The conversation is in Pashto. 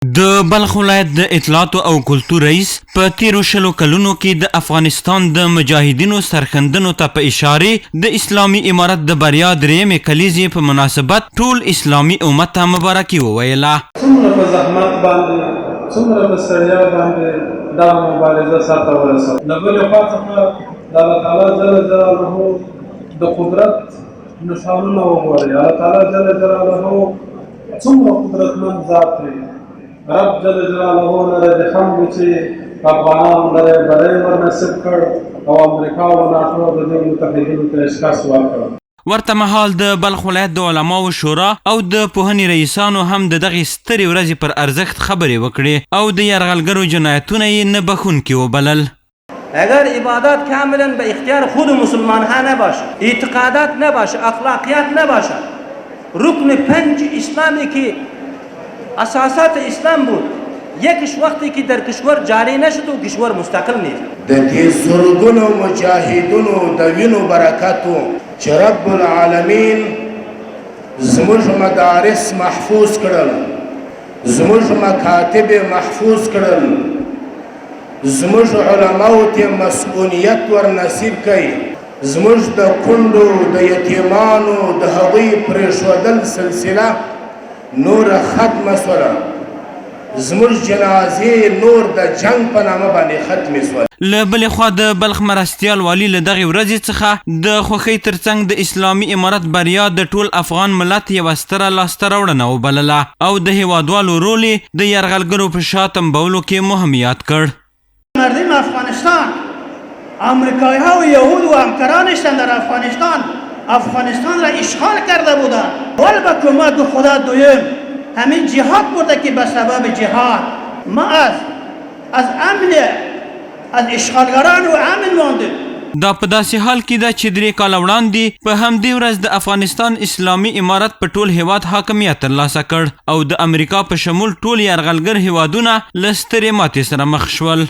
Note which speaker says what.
Speaker 1: د بلخ ولایت د اطلاعات او کلتور رئیس په تیرو شلو کلونو کې د افغانستان د مجاهدینو سرښندنو ته په اشارې د اسلامي امارت د بریا درېیمې کلیزې په مناسبت ټول اسلامي امت ته مبارکي وویله.
Speaker 2: څومره په زحمت باندې څومره په ستړیا باندې دا مبارزه سرته ورسوه. له بلې خوا څخه د الله تعالی جل جلاله د قدرت نښانونه وګورئ. الله تعالی جل جلاله څومره قدرتمند ذات دی. رب جل جلاله لره د حمد چې افغانانو لره بری ورنصیب کړ او امریکا او ناټو د دې متحدینو ته شکست ورکړ.
Speaker 1: ورته مهال د بلخ ولایت د علماو شورا او د پوهنې رئیسانو هم د دغې سترې ورځې پر ارزښت خبرې وکړې او د یرغلګرو جنایتونه یې نه بخښونکي وبلل.
Speaker 3: اگر عبادات کاملا به اختیار خود مسلمان ها نباشد، اعتقادات نباشد، اخلاقیات نباشد، رکن 5 اسلامی که اساسات اسلام بود یکیش وقتی که در کشور جاری نشد و کشور مستقل نیست.
Speaker 4: د دې زرګونو مجاهدونو د وینو برکاتو چې رب العالمین زموږ مدارس محفوظ کړل، زموږ مکاتب محفوظ کړل، زموږ علماو ته مسؤلیت ور نصیب کړي، زموږ د کونډو د یتیمانو د هغوی پرېښودل سلسله نور ختم سوله، زموږ جنازې نور د جنگ په نامه باندې ختمې سوله.
Speaker 1: له بلې خوا د بلخ مرستیال والي له دغې ورځې څخه د خوښۍ ترڅنګ د اسلامي امارت بریا د ټول افغان ملت یوه ستره لاسته راوړنه وبلله او د هیوادوالو رول یې د یرغلګرو په شا تنبولو کې مهم یاد کړ.
Speaker 5: مردم افغانستان، آمریکایی ها و یهود و همکارانشان در افغانستان را اشغال کرده بودند. ولی با کمک خدا دویم همین جهاد بوده که به سبب جهاد ما از امن از اشغالگران و امن ماندیم.
Speaker 1: دا په داسې حال کې ده چې 3 کاله وړاندې په همدې ورځ د افغانستان اسلامي امارت په ټول هیواد حاکمیت ترلاسه کړ او د امریکا په شمول ټول یرغلګر هیوادونه له سترې ماتې سره مخ شول.